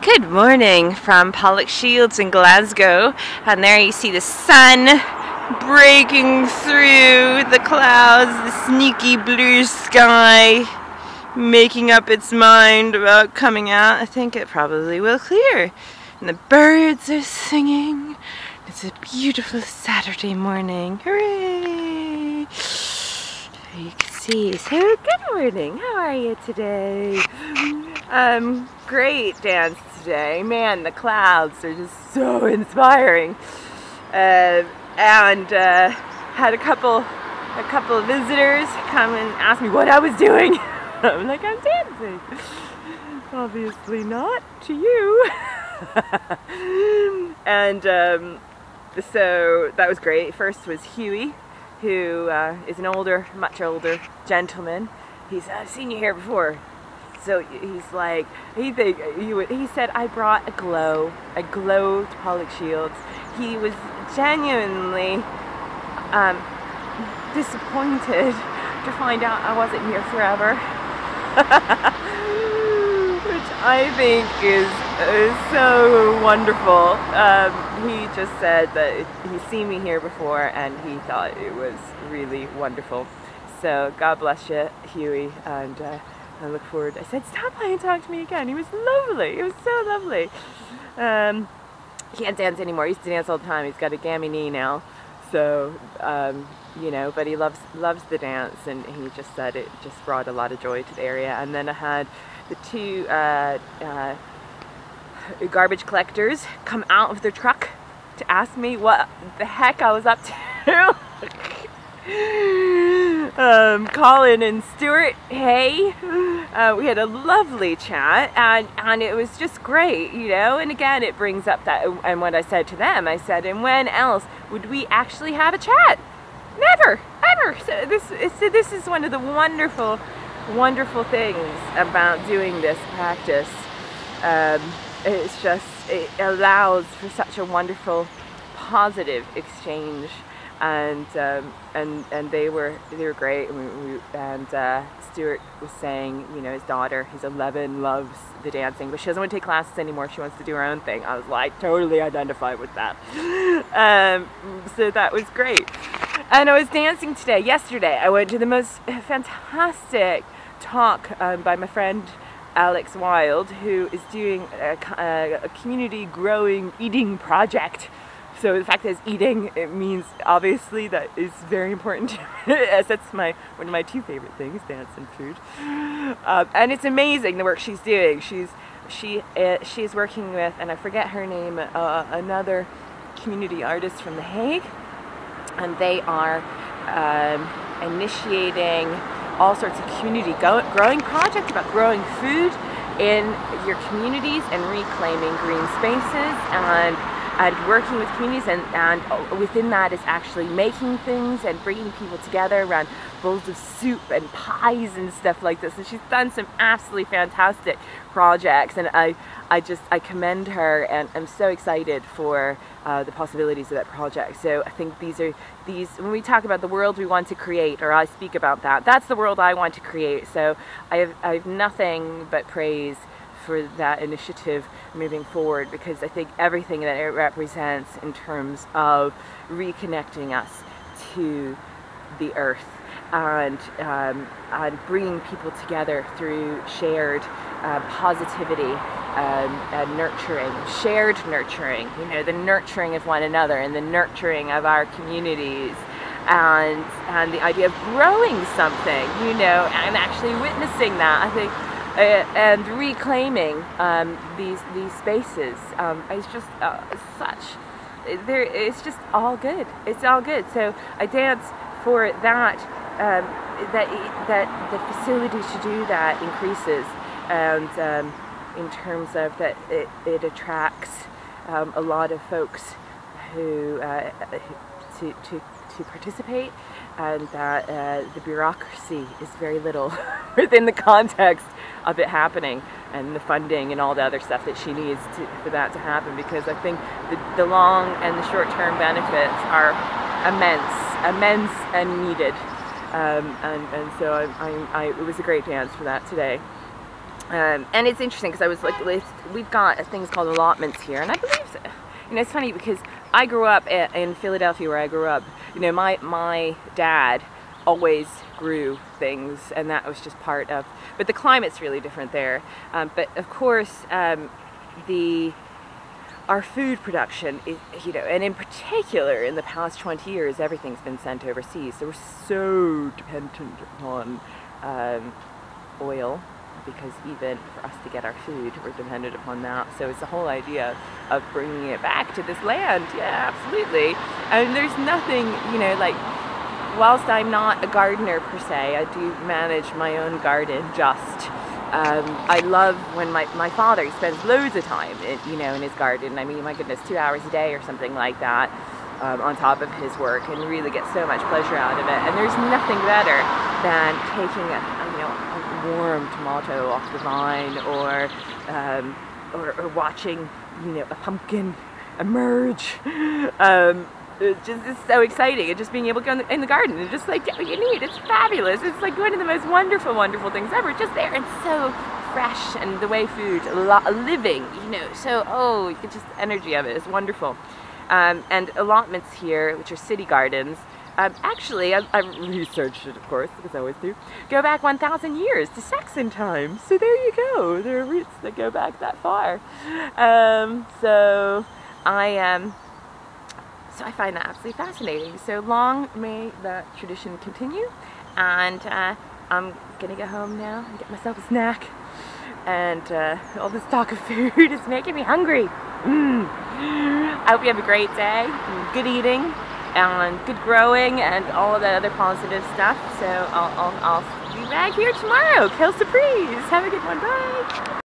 Good morning from Pollokshields in Glasgow, and there you see the sun breaking through the clouds, the sneaky blue sky making up its mind about coming out. I think it probably will clear, and the birds are singing. It's a beautiful Saturday morning. Hooray! You can see. So good morning. How are you today? Great dance today. Man, the clouds are just so inspiring. And had a couple of visitors come and ask me what I was doing. I'm like, I'm dancing. Obviously not to you. And so that was great. First was Huey, who is an much older gentleman. I've seen you here before. So he's like, he said, I brought a glow to Pollokshields. He was genuinely disappointed to find out I wasn't here forever. Which I think is so wonderful. He just said that he's seen me here before and he thought it was really wonderful. So God bless you, Huey, and I look forward. I said, stop by and talk to me again. He was lovely. He was so lovely. He can't dance anymore. He used to dance all the time. He's got a gammy knee now. So, you know, but he loves the dance, and he just said it just brought a lot of joy to the area. And then I had the two garbage collectors come out of their truck to ask me what the heck I was up to. Colin and Stuart, hey, we had a lovely chat, and it was just great, you know. And again, it brings up that, and what I said to them, I said, and when else would we actually have a chat? Never, ever. So this is one of the wonderful things about doing this practice. It allows for such a wonderful, positive exchange. And they were great, and Stuart was saying, you know, his daughter, who's 11, loves the dancing, but she doesn't want to take classes anymore. She wants to do her own thing. I was like, totally identified with that. So that was great. And I was dancing yesterday. I went to the most fantastic talk by my friend Alex Wild, who is doing a community growing eating project. So the fact that it's eating, it means obviously that is very important to me, as that's one of my two favorite things, dance and food. And it's amazing the work she's doing. She's working with, and I forget her name, another community artist from The Hague, and they are initiating all sorts of community growing projects about growing food in your communities and reclaiming green spaces and working with communities, and within that is actually making things and bringing people together around bowls of soup and pies and stuff like this. And she's done some absolutely fantastic projects, and I commend her, and I'm so excited for the possibilities of that project. So I think these when we talk about the world we want to create, or I speak about that's the world I want to create. So I have nothing but praise for that initiative moving forward, because I think everything that it represents in terms of reconnecting us to the earth and bringing people together through shared positivity and nurturing, shared nurturing, you know, the nurturing of one another and the nurturing of our communities, and the idea of growing something, you know, and actually witnessing that, I think. And reclaiming these spaces is just it's just all good. It's all good. So I dance for that. That the facility to do that increases, and in terms of that, it attracts a lot of folks who to participate, and that the bureaucracy is very little within the context of it happening, and the funding and all the other stuff that she needs for that to happen, because I think the long and the short-term benefits are immense and needed, and so it was a great dance for that today. And it's interesting because I was like, we've got things called allotments here, and I believe, you know, it's funny because I grew up in Philadelphia, where I grew up. You know, my dad always grew things, and that was just part of. But the climate's really different there. But of course, our food production is, you know, and in particular in the past 20 years, everything's been sent overseas. So we're so dependent upon oil, because even for us to get our food, we're dependent upon that. So it's the whole idea of bringing it back to this land. Yeah, absolutely. And there's nothing, you know, like, whilst I'm not a gardener per se, I do manage my own garden just. I love when my father, he spends loads of time you know, in his garden. I mean, my goodness, 2 hours a day or something like that, on top of his work, and really gets so much pleasure out of it. And there's nothing better than taking a warm tomato off the vine, or watching, you know, a pumpkin emerge. It's so exciting, and just being able to go in the garden and just like get what you need. It's fabulous. It's like one of the most wonderful things ever. Just there and so fresh, and the way food, living, you know. So you get just the energy of it. It's wonderful. And allotments here, which are city gardens. Actually, I researched it, of course, because I always do, go back 1,000 years to Saxon times. So there you go. There are roots that go back that far. So I find that absolutely fascinating. So long may that tradition continue. And I'm gonna go home now and get myself a snack. And all this talk of food is making me hungry. I hope you have a great day, good eating, and good growing, and all of that other positive stuff. So I'll be back here tomorrow. Quelle surprise! Have a good one. Bye.